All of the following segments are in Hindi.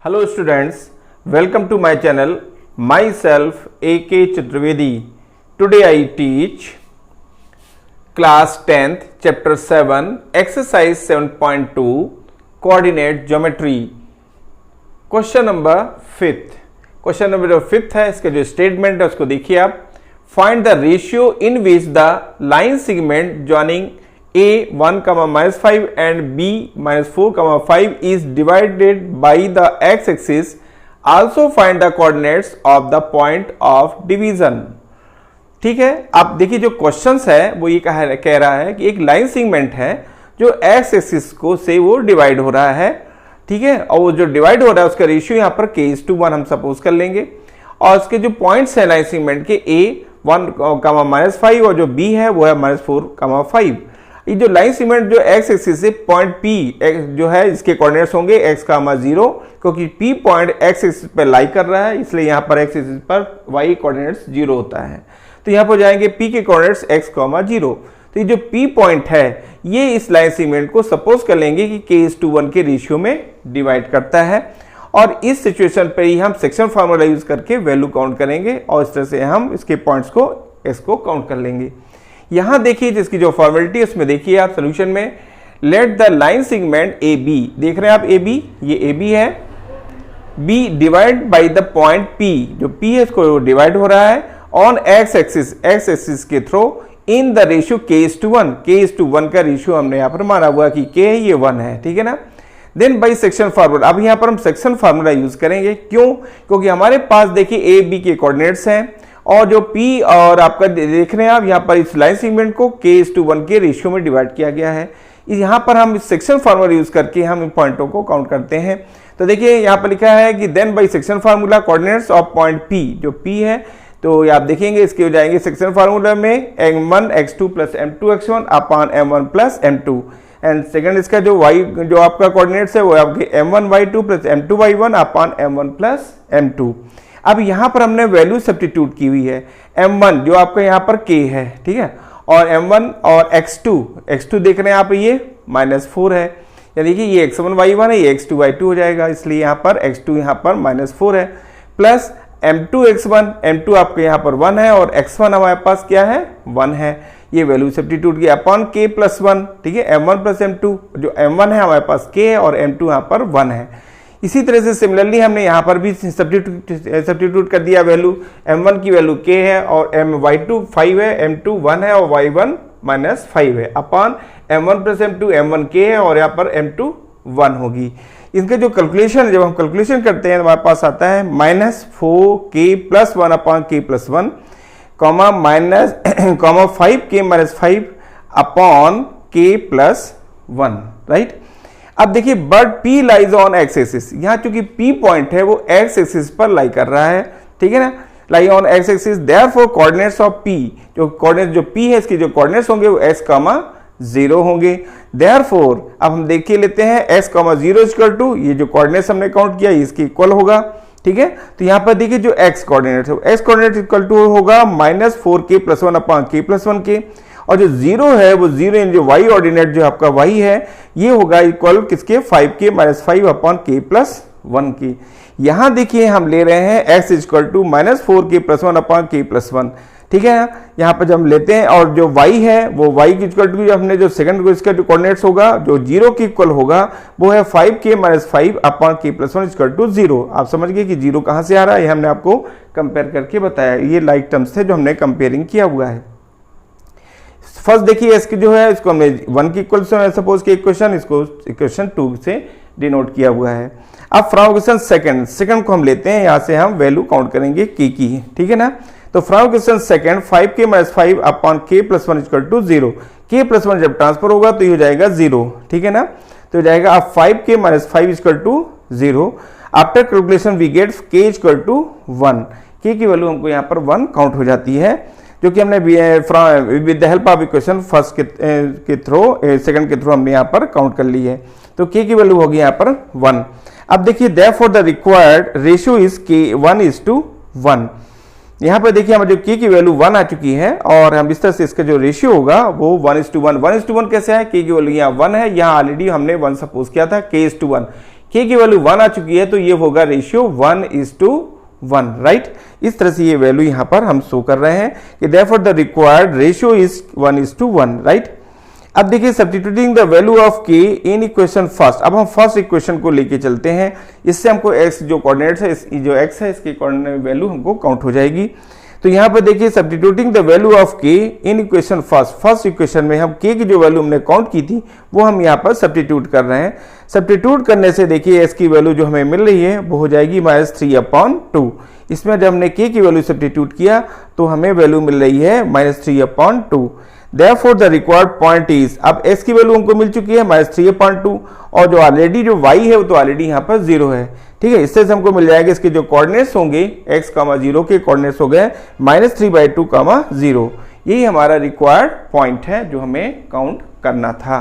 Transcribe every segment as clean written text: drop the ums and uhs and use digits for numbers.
Hello students, welcome to my channel. Myself A.K. Chaturvedi. Today I teach class 10th chapter 7 exercise 7.2 coordinate geometry. Question number 5th. Question number 5th है, इसका जो स्टेटमेंट है उसको देखिए आप. Find the ratio in which the line segment joining A 1, -5 and B -4, 5 is divided by the x-axis. Also find the coordinates of the point of division. ठीक है, आप देखिए जो क्वेश्चंस है वो ये कह रहा है कि एक लाइन सेगमेंट है जो एक्स एक्सिस को से वो डिवाइड हो रहा है. ठीक है, और वो जो डिवाइड हो रहा है उसका रेशियो यहाँ पर k:1 हम सपोज कर लेंगे. और उसके जो पॉइंट्स है लाइन सेगमेंट के A 1, -5 और जो B है वो है -4, 5. ये जो लाइन सेगमेंट जो एक्स एक्सिस से पॉइंट P जो है इसके कोऑर्डिनेट्स होंगे x, 0, क्योंकि P पॉइंट एक्स एक्सिस पर लाई कर रहा है, इसलिए यहाँ पर एक्स एक्सिस पर y कोऑर्डिनेट्स 0 होता है. तो यहाँ पर जाएंगे P के कोऑर्डिनेट्स x, 0. तो ये जो P पॉइंट है ये इस लाइन सेगमेंट को सपोज कर लेंगे कि k:1 के रेशियो में डिवाइड करता है. और इस सिचुएशन पर ही हम सेक्शन फार्मूला यूज करके वैल्यू काउंट करेंगे और इस तरह से हम इसके पॉइंट्स को x को काउंट कर लेंगे. यहां देखिए जिसकी जो फॉर्मेलिटी है उसमें देखिए आप सोल्यूशन में let the line segment A B, देख रहे हैं आप ए बी, ये ए बी है, B divide by the point P, जो पी है इसको डिवाइड हो रहा है ऑन एक्स एक्सिस के through in the ratio k:1 का रेशियो हमने यहाँ पर माना हुआ कि k ये 1 है. ठीक है ना. देन बाई सेक्शन फार्मूला, अब यहाँ पर हम सेक्शन फार्मूला यूज करेंगे. क्यों? क्योंकि हमारे पास देखिए ए बी के कोऑर्डिनेट्स हैं और जो P और आपका देख रहे हैं आप यहाँ पर इस लाइन सेगमेंट को k:1 के रेशियो में डिवाइड किया गया है. यहाँ पर हम सेक्शन फार्मूला यूज करके हम इन पॉइंटों को काउंट करते हैं. तो देखिए यहाँ पर लिखा है कि then by section formula coordinates of point P, जो P है, तो आप देखेंगे इसके हो जाएंगे सेक्शन फार्मूला में m1 x2 plus m2 x1 upon m1 plus m2. And second इसका जो y जो आपका कोऑर्डिनेट्स है वो आपके m1 y2 plus m2 y1 upon m1 plus m2. अब यहां पर हमने वैल्यू सब्स्टिट्यूट की हुई है. m1 जो आपका यहां पर k है, ठीक है, और m1 और x2 देख रहे हैं आप ये -4 है, यानी कि ये x1 y1 है, ये x2 y2 हो जाएगा, इसलिए यहां पर x2 यहां पर -4 है, प्लस m2 x1, m2 आपके यहां पर 1 है और x1 हमारे पास क्या है 1 है. ये वैल्यू सब्स्टिट्यूट किया अपॉन k+1. ठीक है, m1 प्लस m2, जो m1 है हमारे पास k है और m2 यहाँ पर 1 है. इसी तरह से सिमिलरली हमने यहाँ पर भी सब्स्टिट्यूट कर दिया वैल्यू. m1 की वैल्यू k है और y2 5 है, m2 1 है और y1 -5 है, upon m1 plus m2, m1 k है और यहाँ पर m2 1 होगी. इनका जो कैलकुलेशन, जब हम कैलकुलेशन करते हैं हमारे पास आता है -4k+1 upon k+1, -5k-5 upon k+1. Right. अब देखिए but P lies on x axis, यहाँ चूंकि P पॉइंट है वो एक्स एक्सिस पर लाई कर रहा है. ठीक है ना, lie on x axis, therefore coordinates of P, जो कोऑर्डिनेट जो P है इसके जो कोऑर्डिनेट्स होंगे वो x, 0 होंगे. देयरफॉर अब हम देख लेते हैं x, 0 इक्वल टू ये जो कोऑर्डिनेट्स हमने काउंट किया इसके इक्वल होगा. ठीक है, तो यहाँ पर देखिए जो x कोऑर्डिनेट है, x कोऑर्डिनेट इक्वल टू होगा -4k+1 अपॉन k+1k, और जो 0 है वो 0 जो y ऑर्डिनेट जो आपका y है ये होगा इक्वल किसके 5k-5 अपॉन k+1 के. यहाँ देखिए हम ले रहे हैं x equal to -4k+1 upon k+1. ठीक है, यहाँ पर जब हम लेते हैं और जो y है वो y इक्वल टू जो हमने जो सेकंड को इसका जो कोऑर्डिनेट्स होगा जो 0 के इक्वल होगा वो है 5k-5 upon k+1 equal to 0. आप समझ गए कि 0 कहाँ से आ रहा है, ये हमने आपको कंपेयर करके बताया. ये लाइक टर्म्स थे जो हमने कंपेयरिंग किया हुआ है. फर्स्ट देखिए इसके जो है इसको हमने 1 की इक्वल से सपोज के इक्वेशन, इसको इक्वेशन 2 से डिनोट किया हुआ है. अब फ्रॉम इक्वेशन सेकंड को हम लेते हैं, यहाँ से हम वैल्यू काउंट करेंगे k की. ठीक है ना. तो from equation second 5k-5 upon k+1 equal to 0, k+1 जब ट्रांसफर होगा तो ये हो जाएगा 0. ठीक है ना, तो हो जाएगा अब 5k-5 equal to 0. After calculation we get k equal to 1, k की वैल्यू हमको यहाँ पर 1 काउंट हो जाती है, जो कि हमने with the help of equation first के थ्रू सेकंड के थ्रू हमने यहाँ पर काउंट कर ली है. तो k की वैल्यू होगी यहाँ पर 1. अब देखिए therefore the required ratio is k:1. यहाँ पर देखिए हमारे जो k की वैल्यू 1 आ चुकी है और हम इस तरह से इसका जो रेशियो होगा वो 1:1. 1:1 कैसे है, k की वैल्यू यहाँ 1 है, यहाँ ऑलरेडी हमने 1 सपोज किया था k:1. k की वैल्यू 1 आ चुकी है तो ये होगा रेशियो 1:1, राइट। इस तरह से ये वैल्यू यहां पर हम शो कर रहे हैं कि therefore the required ratio is 1:1, right. अब देखिए substituting the value of k in equation first, अब हम फर्स्ट इक्वेशन को लेके चलते हैं। इससे हमको x जो कोऑर्डिनेट्स है, जो x है इसकी कोऑर्डिनेट वैल्यू हमको काउंट हो जाएगी। तो यहाँ पर देखिए substituting the value of k in equation first equation में हम k की जो वैल्यू हमने काउंट की थी वो हम यहाँ पर सब्स्टिट्यूट कर रहे हैं। सब्स्टिट्यूट करने से देखिए s की वैल्यू जो हमें मिल रही है वो हो जाएगी -3/2। इसमें जब हमने k की वैल्यू सब्स्टिट्यूट किया तो हमें वैल्यू मिल रही है -3/2। Therefore the required point is, अब x की वैल्यू हमको मिल चुकी है -3/2 और जो ऑलरेडी जो y है वो तो ऑलरेडी यहाँ पर 0 है, ठीक है। इससे हमको मिल जाएगा इसके जो कोऑर्डिनेट्स होंगे x, 0 के कोऑर्डिनेट्स हो गए -3/2, 0। यही हमारा रिक्वायर्ड पॉइंट है जो हमें काउंट करना था।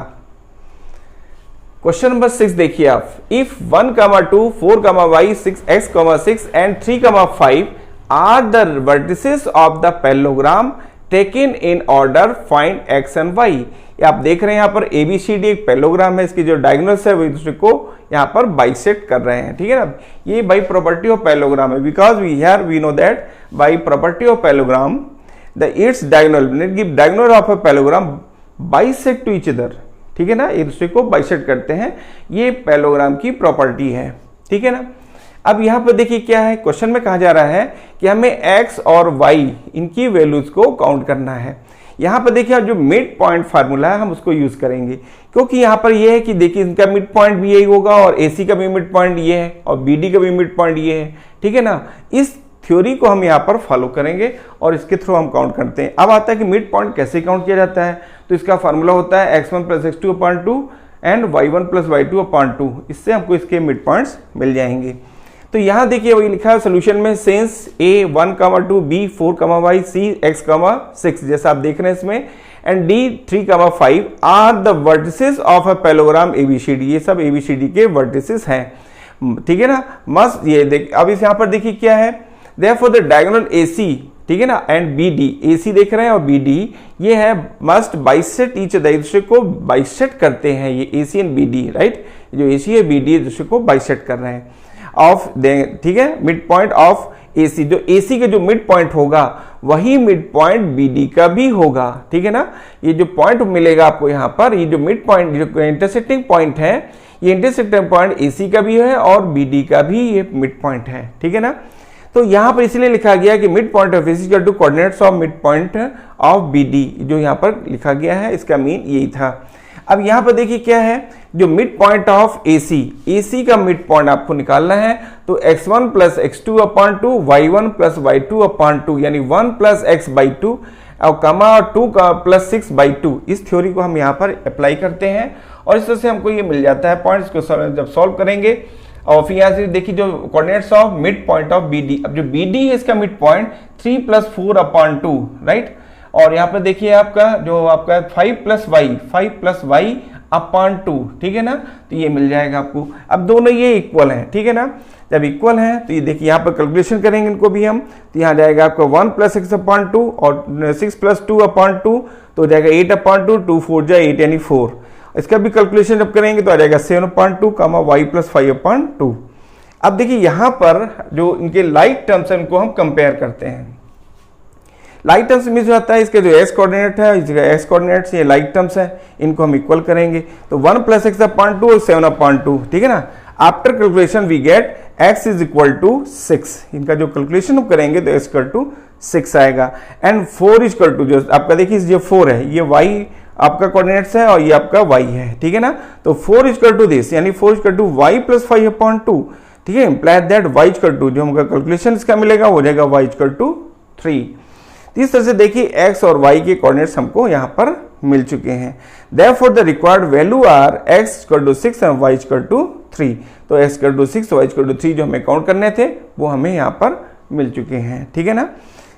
क्वेश्चन नंबर 6 देखिए आप, if 1, 2, 4, y, 6x, 6 and 3, 5 are the vertices of the parallelogram taken in order find x and y। आप देख रहे हैं यहाँ पर ABCD एक पैरेललोग्राम है, इसकी जो डायगोनल्स है वो एक दूसरे को यहाँ पर बाइसेक्ट कर रहे हैं, ठीक है ना। ये बाई प्रॉपर्टी ऑफ पैरेललोग्राम है, because we know that by property of parallelogram the its diagonal of a parallelogram bisect to each other, ठीक है ना, एक दूसरे को बाइसेक्ट करते हैं, ये पैरेललोग्राम की प्रॉपर्टी है, ठीक है ना। अब यहाँ पर देखिए क्या है, क्वेश्चन में कहा जा रहा है कि हमें x और y इनकी वैल्यूज को काउंट करना है। यहाँ पर देखिए जो मिड पॉइंट फार्मूला है हम उसको यूज करेंगे, क्योंकि यहाँ पर ये है कि देखिए इनका मिड पॉइंट भी यही होगा और AC का भी मिड पॉइंट ये है और BD का भी मिड पॉइंट ये है, ठीक है ना। इस थ्योरी को हम यहाँ पर फॉलो करेंगे और इसके थ्रू हम काउंट करते हैं। अब आता है कि मिड पॉइंट कैसे काउंट किया जाता है, तो इसका फार्मूला होता है x1 + x2/2 and y1 + y2/2। इससे हमको इसके मिड पॉइंट्स मिल जाएंगे। तो यहाँ देखिए वही लिखा है सोल्यूशन में, since a 1, 2, b 4, y, c x, 6 जैसा आप देख रहे हैं इसमें, and d 3, 5 are the vertices of a parallelogram ABCD, ये सब ABCD के वर्टिसेस हैं, ठीक है ना। मस्ट ये देख, अब इस यहाँ पर देखिए क्या है, देयरफॉर द डायगोनल AC, ठीक है ना, एंड BD, AC देख रहे हैं और BD ये है मस्ट बाइसेक्ट ईच अदर, एक दूसरे को बाइसेक्ट करते हैं ये AC एंड BD, राइट। जो AC है BD एक दूसरे को बाइसेक्ट कर रहे हैं ऑफ, ठीक है, मिड पॉइंट ऑफ AC, जो AC का जो मिड पॉइंट होगा वही मिड पॉइंट BD का भी होगा, ठीक है ना। ये जो पॉइंट मिलेगा आपको यहाँ पर, ये जो मिड पॉइंट जो इंटरसेक्टिंग पॉइंट है, ये इंटरसेक्टिंग पॉइंट AC का भी है और BD का भी ये मिड पॉइंट है, ठीक है ना। तो यहाँ पर इसलिए लिखा गया कि mid point of AC equal to coordinates of mid point of BD, जो यहाँ पर लिखा गया है इसका मीन यही था। अब यहाँ पर देखिए क्या है, जो मिड पॉइंट ऑफ AC का मिड पॉइंट आपको निकालना है, तो x1 + x2/2 y1 + y2/2 यानी 1 + x/2 और कमा 2 + 6/2, इस थ्योरी को हम यहाँ पर अप्लाई करते हैं और इस तरह से हमको ये मिल जाता है पॉइंट्स को जब सॉल्व करेंगे। और फिर यहाँ से देखिए जो coordinates of mid point of BD, अब जो BD है इसका मिड पॉइंट 3 + 4/2, राइट। और यहाँ पर देखिए आपका जो आपका 5 + y/2, ठीक है ना, तो ये मिल जाएगा आपको। अब दोनों ये इक्वल हैं, ठीक है ना, जब इक्वल हैं तो ये देखिए यहाँ पर कैलकुलेशन करेंगे इनको भी हम, तो यहाँ जाएगा आपका 1 + x/2 और 6 + 2/2 तो हो जाएगा 8/2, 2 4 जा 8 यानी 4। इसका भी कैलकुलेशन जब करेंगे तो आ जाएगा 7/2, y + 5/2। अब देखिए यहाँ पर जो इनके लाइक टर्म्स है उनको हम कंपेयर करते हैं। लाइक टर्म्स में जो आता है इसके जो x कोऑर्डिनेट है, इसका x कोऑर्डिनेट्स ये लाइक टर्म्स है, इनको हम इक्वल करेंगे, तो 1 + x/2 और 7/2, ठीक है ना। After calculation we get x = 6, इनका जो कैलकुलेशन हम करेंगे तो x = 6 आएगा, एंड 4 = जो आपका देखिए ये 4 है, ये y आपका कोऑर्डिनेट्स है और ये आपका y है, ठीक है ना। तो 4 = दिस यानी 4 = y + 5/2, ठीक है, इंप्लाइज दैट y = जो हमका कैलकुलेशन इसका मिलेगा हो जाएगा y = 3। इस तरह से देखिए x और y के कोऑर्डिनेट्स हमको यहाँ पर मिल चुके हैं। Therefore the required value are x = 6 and y = 3। तो x = 6 y = 3 जो हमें काउंट करने थे वो हमें यहाँ पर मिल चुके हैं, ठीक है ना।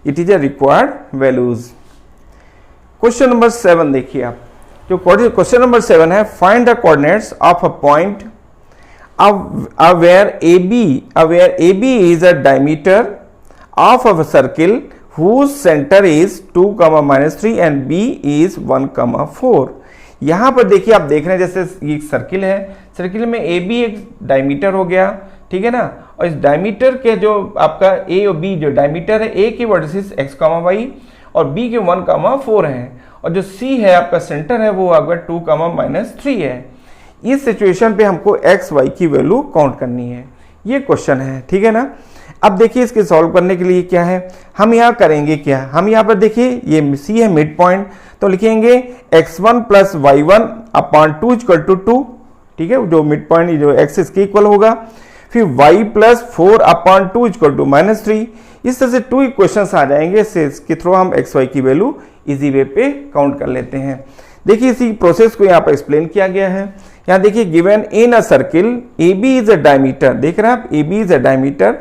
It is a required values. Question number 7 देखिए आप, जो क्वेश्चन नंबर 7 है, find the coordinates of a point where AB is a diameter of a circle whose center is 2, -3 and B is 1, 4। यहाँ पर देखिए आप देख रहे हैं जैसे ये एक सर्किल है, सर्किल में ए बी एक डायमीटर हो गया, ठीक है ना। और इस डायमीटर के जो आपका ए और बी जो डायमीटर है, ए के वर्टिसेस x, y और b के 1, 4 हैं, और जो c है आपका सेंटर है वो आपका 2, -3 है। इस सिचुएशन पे हमको x, y की वैल्यू काउंट करनी है, ये क्वेश्चन है, ठीक है ना। अब देखिए इसके सॉल्व करने के लिए क्या है, हम यहाँ करेंगे क्या, हम यहाँ पर देखिए ये c है मिड पॉइंट, तो लिखेंगे x1 + y1 अपॉन 2 = 2, ठीक है, जो मिड पॉइंट जो x इसके इक्वल होगा। फिर y + 4 अपॉन 2 = -3। इस तरह से 2 इक्वेशंस आ जाएंगे, इसके थ्रू हम x, y की वैल्यू इजी वे पे काउंट कर लेते हैं। देखिए इसी प्रोसेस को यहाँ पर एक्सप्लेन किया गया है। यहाँ देखिए given in a circle AB is a diameter, देख रहे हैं आप, AB is a diameter,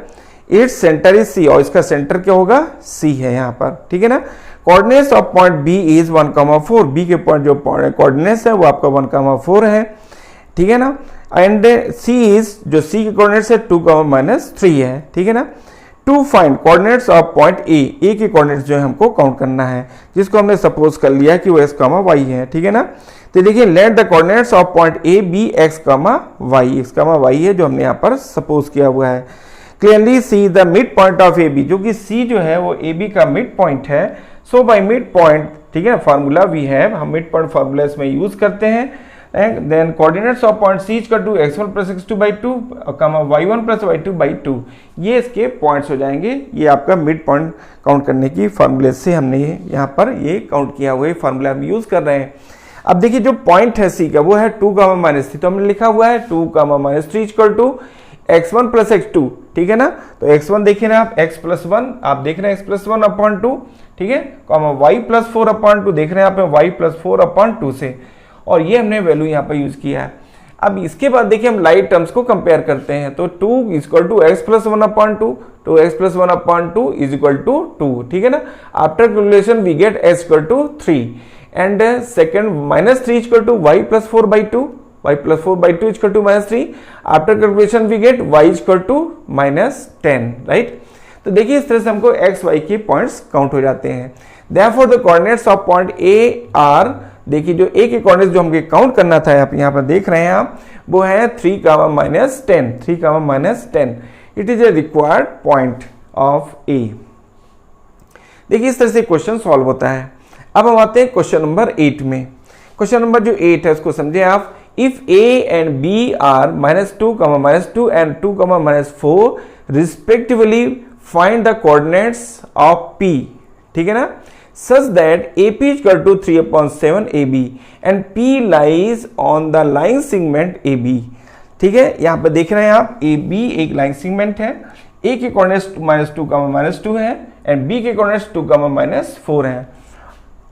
its centre is C, और इसका सेंटर क्या होगा, C है यहाँ पर, ठीक है ना। Coordinates of point B is 1, 4, B के पॉइंट जो कोऑर्डिनेट्स है वो आपका 1, 4 है, ठीक है ना। एंड C इज जो C के कोऑर्डिनेट्स है 2, -3 है, ठीक है ना। To find coordinates of point A के कोऑर्डिनेट्स जो है हमको काउंट करना है, जिसको हमने सपोज कर लिया कि वो x, y है, ठीक है ना। तो देखिए let the coordinates of point A B x, y है जो हमने यहाँ पर सपोज किया हुआ है। Clearly see the mid point of A B, जो कि C जो है वो ए बी का मिड पॉइंट है। सो बाय मिड पॉइंट, ठीक है, फार्मूला वी हैव, हम मिड पॉइंट फार्मूला इसमें यूज करते हैं। And then coordinates of point C equal to x1 + x2/2, y1 + y2/2, ये इसके पॉइंट्स हो जाएंगे। ये आपका मिड पॉइंट काउंट करने की फार्मूले से हमने यहाँ पर ये काउंट किया हुआ है, फार्मूला हम यूज कर रहे हैं। अब देखिए जो पॉइंट है C का वो है 2, -3, तो हमने लिखा हुआ है 2, -3 = x1 + x2, ठीक है ना। तो x1 देखिए ना आप, x + 1 आप देख रहे हैं x + 1 अपॉन 2, ठीक है, y + 4 अपॉन 2 देख रहे हैं आप y + 4 अपॉन 2 से, और ये हमने वैल्यू यहाँ पर यूज किया है। अब इसके बाद देखिए हम लाइट टर्म्स को कंपेयर करते हैं, तो 2 = x + 1 अपॉन 2, तो x + 1 अपॉन 2 = 2, ठीक है ना। After calculation we get s = 3, and second -3 = y + 4/2, y + 4/2 = -3। After calculation we get y = -10, right. तो देखिए इस तरह से हमको x, y के पॉइंट्स काउंट हो जाते हैं। Therefore the coordinates of point A are, देखिए जो ए के कोऑर्डिनेट्स जो हमको काउंट करना था आप यहाँ पर देख रहे हैं आप, वो है 3, -10। It is a required point of a. देखिए इस तरह से क्वेश्चन सॉल्व होता है। अब हम आते हैं क्वेश्चन नंबर 8 में। क्वेश्चन नंबर जो 8 है उसको समझे आप। If A and B are -2, -2 and 2, -4 respectively, find the coordinates of P, ठीक है ना, such that AP = 3/7 AB and P lies on the line segment AB, ठीक है। यहाँ पर देख रहे हैं आप AB एक लाइन सेगमेंट है, A के कोऑर्डिनेट्स -2, -2 है, एंड B के कोऑर्डिनेट्स 2, -4 है,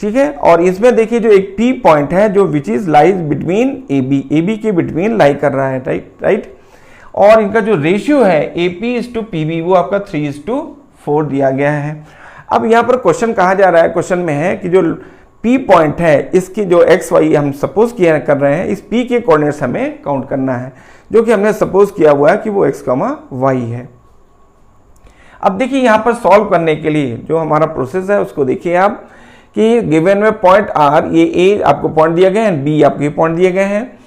ठीक है। और इसमें देखिए जो एक P पॉइंट है जो which is lies between AB के बिटवीन लाई कर रहा है, राइट। और इनका जो रेशियो है AP/PB वो आपका 3:4 दिया गया है। अब यहाँ पर क्वेश्चन कहा जा रहा है, क्वेश्चन में है कि जो P पॉइंट है इसकी जो x, y हम सपोज किया कर रहे हैं, इस P के कोऑर्डिनेट्स हमें काउंट करना है, जो कि हमने सपोज किया हुआ है कि वो x, y है। अब देखिए यहाँ पर सॉल्व करने के लिए जो हमारा प्रोसेस है उसको देखिए आप, कि गिवन में पॉइंट R, ये A आपको पॉइंट दिया गया है, B आपको पॉइंट दिए गए हैं।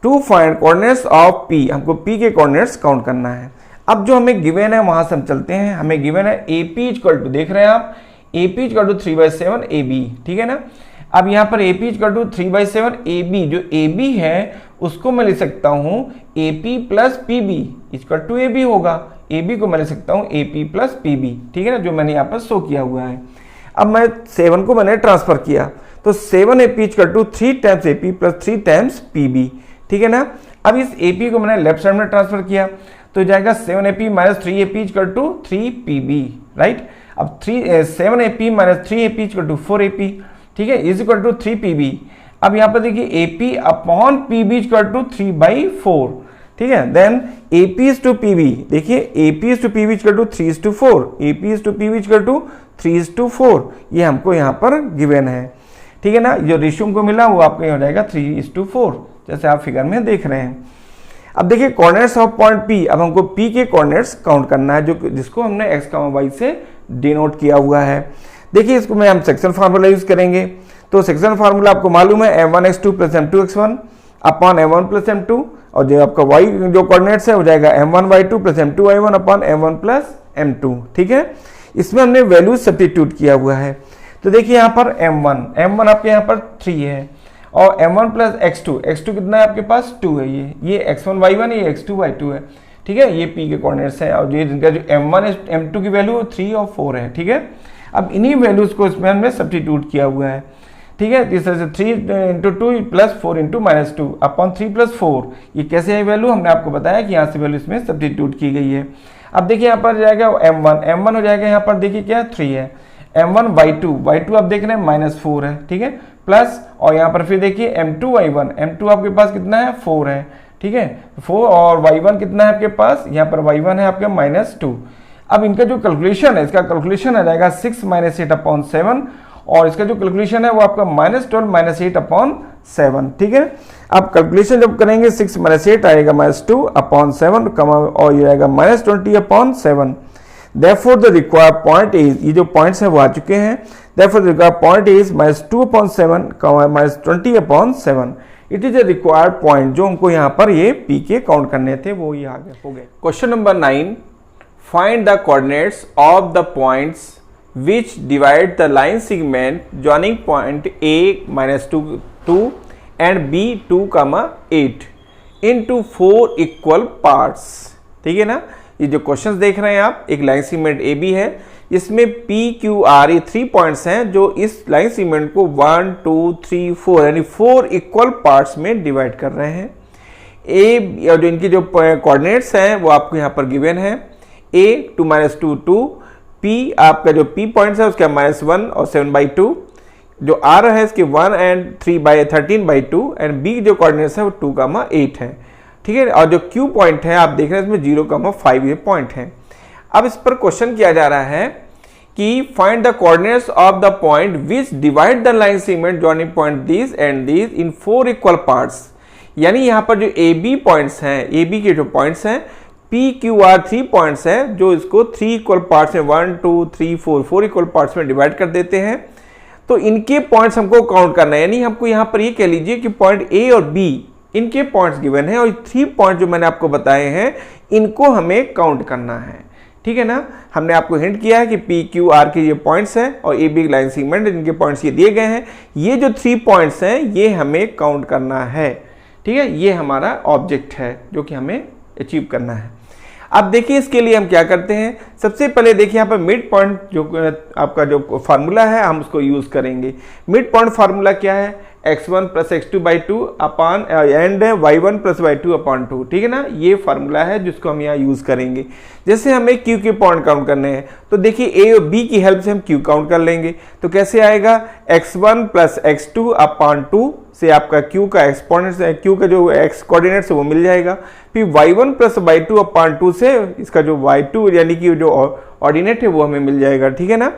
To find coordinates of P, हमको P के कोऑर्डिनेट्स काउंट करना है। अब जो हमें गिवन है वहां से हम चलते हैं। हमें गिवन है AP = देख रहे हैं आप, AP = 3/7 AB, ठीक है ना। अब यहाँ पर AP = 3/7 AB, जो AB है उसको मैं लिख सकता हूँ AP + PB = AB होगा। AB को मैं लिख सकता हूँ AP + PB, ठीक है ना, जो मैंने यहाँ पर शो किया हुआ है। अब मैं 7 को मैंने ट्रांसफर किया, तो 7AP = 3 times AP + 3 times PB, ठीक है ना। अब इस AP को मैंने लेफ्ट साइड में ट्रांसफर किया, तो जाएगा 7AP - 3AP = 3PB, राइट। अब 7AP - 3AP = 4AP, ठीक है, इज इक्वल टू 3PB। अब यहाँ पर देखिए AP अपॉन PB = 3/4, ठीक है। देन AP/PB, देखिए AP/PB = 3:4, AP/PB = 3:4, ये हमको यहाँ पर गिवन है, ठीक है ना। जो रेशियो को मिला वो आपको हो जाएगा 3:4, जैसे आप फिगर में देख रहे हैं। अब देखिए कोऑर्डिनेट्स ऑफ पॉइंट P, अब हमको P के कोऑर्डिनेट्स काउंट करना है, जो जिसको हमने x, y से डिनोट किया हुआ है। देखिए इसको में हम सेक्शन फार्मूला यूज करेंगे, तो सेक्शन फार्मूला आपको मालूम है m1x2 plus m2x1 upon m1 plus m2, और जो आपका y जो कोऑर्डिनेट्स है हो जाएगा m1y2 plus m2y1 upon m1 plus m2। ठीक है, इसमें हमने वैल्यू सब्स्टिट्यूट किया हुआ है। तो देखिए यहाँ पर m1 आपके यहाँ पर 3 है, और m1 प्लस x2 कितना है आपके पास 2 है, ये x1 y1 है, ये x2 y2 है। ठीक है, ये p के कोऑर्डिनेट्स है, और ये जिनका जो m1 m2 की वैल्यू 3 और 4 है। ठीक है, अब इन्हीं वैल्यूज को इसमें हमने सब्स्टिट्यूट किया हुआ है। ठीक है, इस तरह से 3 into 2 plus 4 into minus 2 upon 3 plus 4, ये कैसे है वैल्यू, हमने आपको बताया कि यहाँ से वैल्यू इसमें सब्स्टिट्यूट की गई है। अब देखिए यहाँ पर जाएगा m1 हो जाएगा, यहाँ पर देखिए क्या 3 है, m1 y2 आप देख रहे हैं -4 है। ठीक है, प्लस और यहाँ पर फिर देखिए m2 y1 आपके पास कितना है 4 है। ठीक है, 4 और y1 कितना है आपके पास, यहाँ पर y1 है आपके -2। अब इनका जो कैलकुलेशन है, इसका कैलकुलेशन आ जाएगा 6 - 8 अपॉन 7, और इसका जो कैलकुलेशन है वो आपका -12 - 8 अपॉन 7। ठीक है, अब कैलकुलेशन जब करेंगे 6 - 8 आएगा -2 अपॉन 7, और ये आएगा -20 upon 7। Therefore the required point is, ये जो पॉइंट्स हैं वो आ चुके हैं। Therefore the required point is -2 upon 7, -20 upon 7. It is a required point, जो हमको यहाँ पर ये P के काउंट करने थे वो ये आ गए हो गए। Question number 9, find the coordinates of the points which divide the line segment joining point A -2 and B 2, 8 into 4 equal parts। ठीक है ना, ये जो क्वेश्चंस देख रहे हैं आप, एक लाइन सेगमेंट ए बी है, इसमें पी क्यू आर ये 3 पॉइंट्स हैं जो इस लाइन सेगमेंट को 1 2 3 4 यानी 4 इक्वल पार्ट्स में डिवाइड कर रहे हैं। ए और जो इनकी जो कोऑर्डिनेट्स हैं वो आपको यहाँ पर गिवन है, a 2 - 2 2, p आपका जो p पॉइंट्स है उसका -1 और 7/2, जो r है इसके 1 and 13/2, एंड b जो कोऑर्डिनेट्स है वो 2, 8 है। ठीक है, और जो Q पॉइंट है आप देख रहे हैं इसमें 0,5 ये पॉइंट है। अब इस पर क्वेश्चन किया जा रहा है कि find the coordinates of the point which divide the line segment joining point this and this in 4 equal parts. यानी यहाँ पर जो ए बी पॉइंट्स हैं, ए बी के जो पॉइंट्स हैं, पी क्यू आर 3 पॉइंट्स हैं जो इसको 3 इक्वल पार्ट्स में 1 2 3 4 इक्वल पार्ट्स में डिवाइड कर देते हैं। तो इनके पॉइंट्स हमको काउंट करना है, यानी हमको यहाँ पर ये कह लीजिए कि पॉइंट ए और बी इनके पॉइंट्स गिवन है, और 3 पॉइंट जो मैंने आपको बताए हैं इनको हमें काउंट करना है। ठीक है ना, हमने आपको हिंट किया है कि पी क्यू आर के ये पॉइंट्स हैं और ए बी लाइन सेगमेंट इनके पॉइंट्स ये दिए गए हैं, ये जो 3 पॉइंट्स हैं ये हमें काउंट करना है। ठीक है, ये हमारा ऑब्जेक्ट है जो कि हमें अचीव करना है। अब देखिए इसके लिए हम क्या करते हैं, सबसे पहले देखिए यहाँ पर मिड पॉइंट जो आपका जो फार्मूला है हम उसको यूज करेंगे। मिड पॉइंट फार्मूला क्या है, x1 plus x2/2 upon and y1 plus y2 upon 2। ठीक है ना, ये फार्मूला है जिसको हम यहाँ यूज करेंगे। जैसे हमें q के पॉइंट काउंट करने हैं तो देखिए a और b की हेल्प से हम q काउंट कर लेंगे। तो कैसे आएगा, x1 प्लस x2 अपॉन 2 से आपका q का एक्सपोनेंट है, q का जो x कोऑर्डिनेट्स है वो मिल जाएगा। फिर y1 प्लस y2 अपॉन 2 से इसका जो y2 यानी कि जो ऑर्डिनेट है वो हमें मिल जाएगा। ठीक है ना,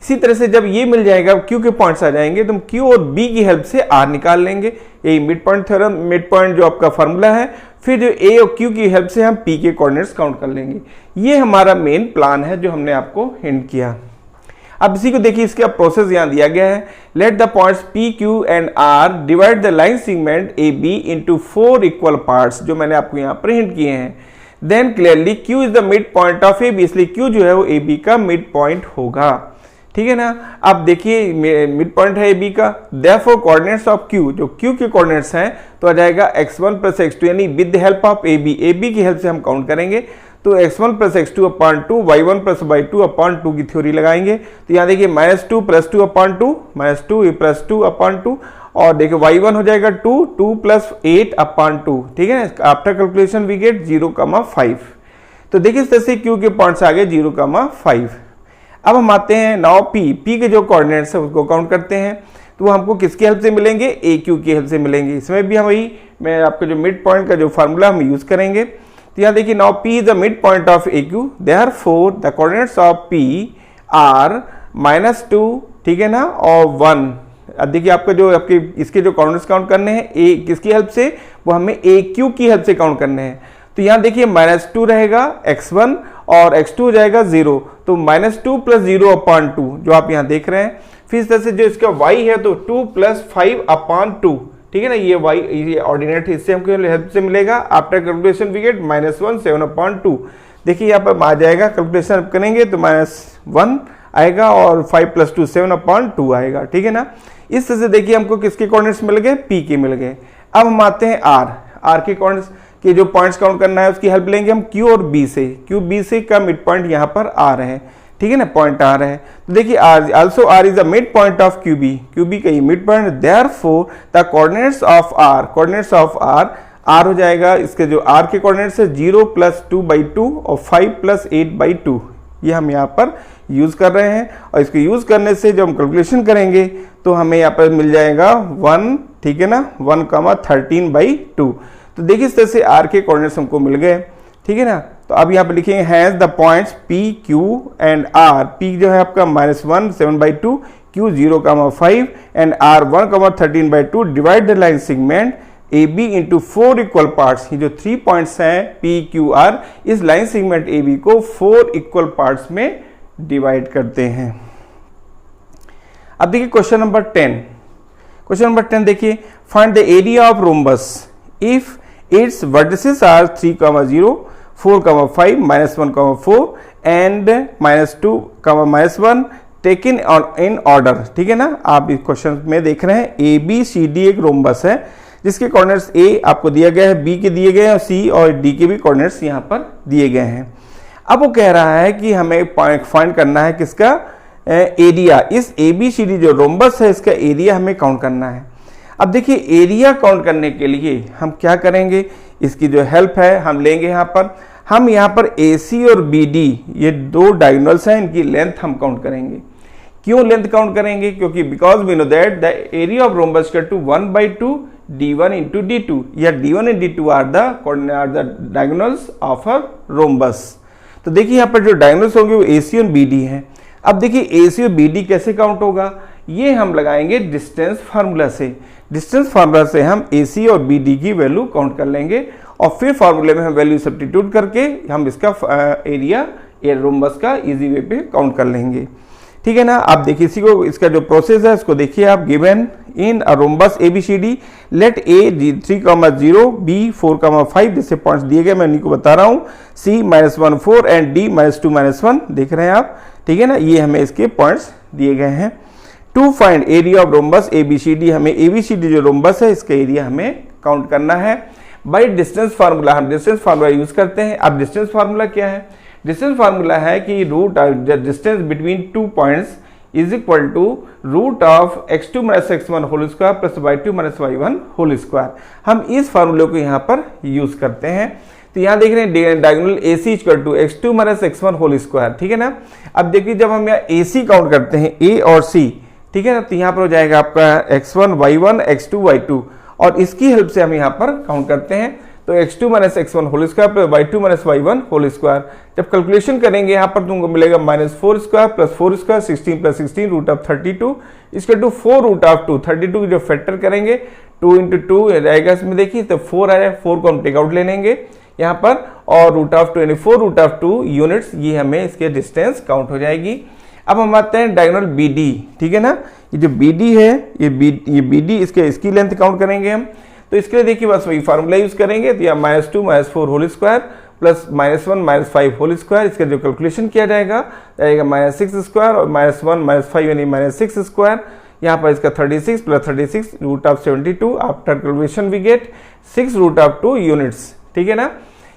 इसी तरह से जब ये मिल जाएगा Q के पॉइंट्स आ जाएंगे तो हम Q और B की हेल्प से R निकाल लेंगे। यही mid point theorem, mid point जो आपका फार्मूला है। फिर जो A और Q की हेल्प से हम P के कोऑर्डिनेट्स काउंट कर लेंगे। ये हमारा मेन प्लान है जो हमने आपको हिंट किया। अब इसी को देखिए, इसका प्रोसेस यहाँ दिया गया है, let the points P, Q and R divide the line segment AB into 4 equal parts, जो मैंने आपको यहाँ पर हिंट किए हैं। Then clearly Q is the mid point of AB, इसलिए Q जो है वो AB का मिड पॉइंट होगा। ठीक है ना, अब देखिए मिड पॉइंट है AB का, देयरफॉर कोऑर्डिनेट्स ऑफ Q, जो Q के कोऑर्डिनेट्स हैं तो आ जाएगा x1 प्लस x2, यानी with the help of AB की हेल्प से हम काउंट करेंगे। तो x1 plus x2 upon 2, y1 plus y2 upon 2 की थ्योरी लगाएंगे। तो यहाँ देखिए -2 प्लस 2 अपॉन 2, -2 प्लस 2 अपॉन 2, और देखिए y1 हो जाएगा 2 प्लस 8 अपॉन 2। ठीक है, आफ्टर कैलकुलेशन वी गेट 0,5। तो देखिए इस तरह से Q के पॉइंट्स आ गए 0,5। अब हम आते हैं नाउ P के जो कोऑर्डिनेट्स है उसको काउंट करते हैं। तो वो हमको किसकी हेल्प से मिलेंगे, AQ की हेल्प से मिलेंगे। इसमें भी हम वही मैं आपके जो मिड पॉइंट का जो फार्मूला हम यूज करेंगे। तो यहाँ देखिए now P is the mid point of AQ, therefore the coordinates of P are -2, ठीक है ना, और 1। अब देखिए आपका जो आपके इसके जो कोऑर्डिनेट्स काउंट करने हैं A किसकी हेल्प से, वो हमें AQ की हेल्प से काउंट करने हैं। तो यहाँ देखिए -2 रहेगा x1 और x2 हो जाएगा 0, तो -2 प्लस 0 अपॉन 2 जो आप यहाँ देख रहे हैं। फिर इस तरह से जो इसका y है तो 2 + 5/2, ठीक है ना, ये y ये ऑर्डिनेट इससे हमको हेल्प से मिलेगा। After calculation we get -1 7/2। देखिए यहाँ पर आ जाएगा, कैलकुलेशन करेंगे तो -1 आएगा और 5 + 2 7/2 आएगा, ठीक है ना। इस तरह से देखिए हमको किसके कोऑर्डिनेट्स मिल गए, p के मिल गए। अब हम आते हैं r के कोऑर्डिनेट्स के जो पॉइंट्स काउंट करना है उसकी हेल्प लेंगे हम q और b से। q b से का मिड पॉइंट यहाँ पर r है, ठीक है ना, पॉइंट r है। तो देखिए also r is the mid point of qb का ये mid point, therefore the coordinates of r हो जाएगा, इसके जो r के कोऑर्डिनेट्स है 0 + 2/2 और 5 + 8/2, ये हम यहाँ पर यूज कर रहे हैं। और इसको यूज करने से जब हम कैलकुलेशन करेंगे तो हमें यहाँ पर मिल जाएगा 1, ठीक है ना, 1,13/2। तो देखिए इस तरह से r के कोऑर्डिनेट्स हमको मिल गए, ठीक है ना। तो अब यहाँ पे लिखेंगे has the points p q and r। p जो है आपका -1 7/2, q 0,5 and r 1,13/2। Divide the line segment AB into 4 equal parts. ये जो 3 पॉइंट्स हैं P Q R, इस लाइन सेगमेंट AB को 4 इक्वल पार्ट्स में डिवाइड करते हैं। अब देखिए क्वेश्चन नंबर 10। क्वेश्चन नंबर 10 देखिए, find the area of rhombus if its vertices are 3,0 4,5 -1,4 and -2, -1 taken in order, ठीक है ना। आप इस क्वेश्चन में देख रहे हैं ABCD एक रोम्बस है जिसके कोऑर्डिनेट्स A आपको दिया गया है, B के दिए गए हैं और C और D के भी कोऑर्डिनेट्स यहाँ पर दिए गए हैं। अब वो कह रहा है कि हमें फाइंड करना है किसका एरिया, इस ABCD जो रोम्बस है इसका एरिया हमें काउंट करना है। अब देखिए एरिया काउंट करने के लिए हम क्या करेंगे, इसकी जो हेल्प है हम लेंगे हम यहाँ पर AC और BD ये दो डायगोनल्स हैं, इनकी लेंथ हम काउंट करेंगे। क्यों लेंथ काउंट करेंगे, क्योंकि because we know that the area of rhombus equal to 1/2 d1 into d2, या d1 and d2 are the diagonals of a rhombus। तो देखिए यहाँ पर जो डायगोनल्स होंगे वो AC और BD हैं। अब देखिए AC और BD कैसे काउंट होगा, ये हम लगाएंगे डिस्टेंस फार्मूला से। डिस्टेंस फार्मूला से हम AC और BD की वैल्यू काउंट कर लेंगे और फिर फार्मूले में हम वैल्यू सब्स्टिट्यूट करके हम इसका एरिया रोम्बस का इजी वे पे काउंट कर लेंगे, ठीक है ना। आप देखिए इसी को, इसका जो प्रोसेस है उसको देखिए आप। Given in a rhombus ABCD let A 3,0 B 4,5 जैसे पॉइंट्स दिए गए, मैं उन्हीं को बता रहा हूँ। C -1 4 एंड D -2 -1 देख रहे हैं आप, ठीक है ना, ये हमें इसके पॉइंट्स दिए गए हैं। To find area of rhombus ABCD, हमें ABCD जो रोम्बस है इसका एरिया हमें काउंट करना है बाई डिस्टेंस फार्मूला। हम डिस्टेंस फार्मूला यूज करते हैं। अब डिस्टेंस फार्मूला क्या है, डिस्टेंस फार्मूला है कि root distance between 2 points is equal to root of x2 - x1 whole square plus y2 - y1 whole square. हम इस फार्मूले को यहाँ पर यूज करते हैं। तो यहाँ देख रहे हैं diagonal AC equal to x2 - x1 whole square, ठीक है ना। अब देखिए जब हम यहाँ AC काउंट करते हैं A और C, ठीक है ना, तो यहाँ पर हो जाएगा आपका x1 y1 x2 y2 और इसकी हेल्प से हम यहाँ पर काउंट करते हैं। तो x2 - x1 whole square plus y2 - y1 whole square. जब कैलकुलेशन करेंगे यहाँ पर तुमको मिलेगा -4 स्क्वायर प्लस 4 स्क्वायर 16 + 16 रूट ऑफ 32 इसके टू 4 रूट ऑफ 2। 32 जो फैक्टर करेंगे 2 × 2 रहेगा इसमें, देखिए तो 4 आया, 4 को हम टेक आउट ले लेंगे यहाँ पर और root of 24 root of 2 units, ये हमें इसके डिस्टेंस काउंट हो जाएगी। अब हम आते हैं डायगोनल BD, ठीक है ना। ये जो BD है ये BD इसकी लेंथ काउंट करेंगे हम। तो इसके लिए देखिए बस वही फार्मूला यूज करेंगे। तो यहाँ -2 - 4 whole square plus -1 - 5 whole square, इसका जो कैलकुलेशन किया जाएगा -6 स्क्वायर और -1 - 5 यानी -6 स्क्वायर। यहाँ पर इसका 36 + 36 root of 72। After calculation we get 6 root of 2 units, ठीक है ना।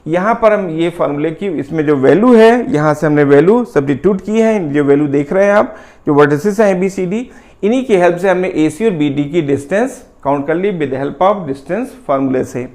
यहाँ पर हम ये फार्मूले की इसमें जो वैल्यू है यहाँ से हमने वैल्यू सब्स्टिट्यूट की है। जो वैल्यू देख रहे हैं आप, जो वर्टिसेस हैं ABCD, इन्हीं की हेल्प से हमने AC और BD की डिस्टेंस काउंट कर ली विद हेल्प ऑफ डिस्टेंस फार्मूले से।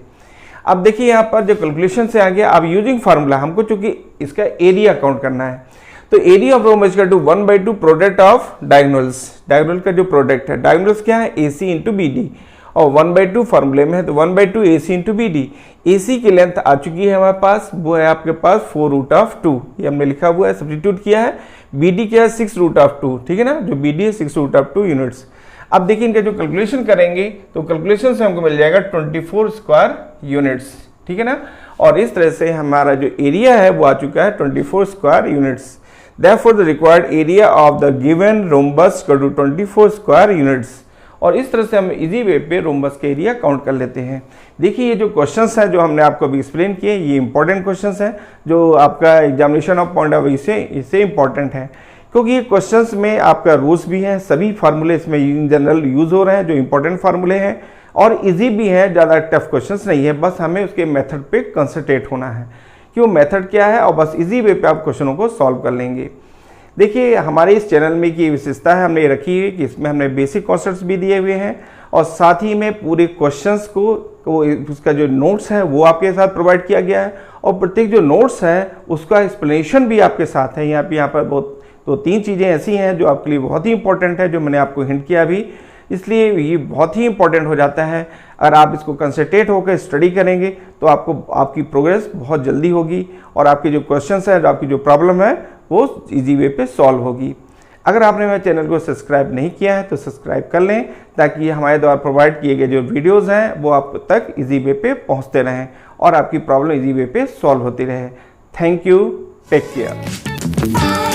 अब देखिए यहाँ पर जो कैलकुलेशन से आ गया, अब यूजिंग फार्मूला हमको चूंकि इसका एरिया काउंट करना है, तो area of rhombus equal to 1/2 product of diagonals. Diagonal का जो प्रोडक्ट है, डायगोनल्स क्या है AC × BD और 1/2 फार्मूले में है तो 1/2 AC × BD। AC की लेंथ आ चुकी है हमारे पास, वो है आपके पास 4 रूट ऑफ 2, ये हमने लिखा हुआ है, सब्स्टिट्यूट किया है। BD क्या है 6 रूट ऑफ 2, ठीक है ना, जो BD है 6 रूट ऑफ 2 यूनिट्स। अब देखिए इनका जो कैलकुलेशन करेंगे तो कैलकुलेशन से हमको मिल जाएगा 24 स्क्वायर यूनिट्स, ठीक है ना। और इस तरह से हमारा जो एरिया है वो आ चुका है 24 square units. Therefore, the required area of the given rhombus equal to 24 square units. और इस तरह से हम इजी वे पे रोम्बस का एरिया काउंट कर लेते हैं। देखिए ये जो क्वेश्चंस हैं जो हमने आपको अभी एक्सप्लेन किए, ये इंपॉर्टेंट क्वेश्चंस हैं जो आपका examination of point of view से इससे इंपॉर्टेंट है, क्योंकि ये क्वेश्चंस में आपका रूल्स भी हैं, सभी फार्मूले इसमें इन जनरल यूज हो रहे हैं जो इंपॉर्टेंट फार्मूले हैं, और इजी भी हैं, ज़्यादा टफ क्वेश्चंस नहीं है। बस हमें उसके मेथड पे कंसंट्रेट होना है कि वो मेथड क्या है, और बस इजी वे पे आप क्वेश्चनों को सॉल्व कर लेंगे। देखिए हमारे इस चैनल में की विशेषता है हमने ये रखी है कि इसमें हमने बेसिक कॉन्सेप्ट्स भी दिए हुए हैं, और साथ ही में पूरे क्वेश्चंस को उसका जो नोट्स है वो आपके साथ प्रोवाइड किया गया है, और प्रत्येक जो नोट्स है उसका एक्सप्लेनेशन भी आपके साथ है। यहाँ पर बहुत 2-3 चीज़ें ऐसी हैं जो आपके लिए बहुत ही इंपॉर्टेंट है, जो मैंने आपको हिंट किया अभी, इसलिए ये बहुत ही इंपॉर्टेंट हो जाता है। अगर आप इसको कंसंट्रेट होकर स्टडी करेंगे तो आपकी प्रोग्रेस बहुत जल्दी होगी, और आपके जो क्वेश्चंस हैं, आपकी जो प्रॉब्लम है वो इजी वे पे सॉल्व होगी। अगर आपने मेरे चैनल को सब्सक्राइब नहीं किया है तो सब्सक्राइब कर लें, ताकि हमारे द्वारा प्रोवाइड किए गए जो वीडियोज़ हैं वो आप तक इजी वे पे पहुँचते रहें और आपकी प्रॉब्लम इजी वे पे सॉल्व होती रहे। Thank you, take care.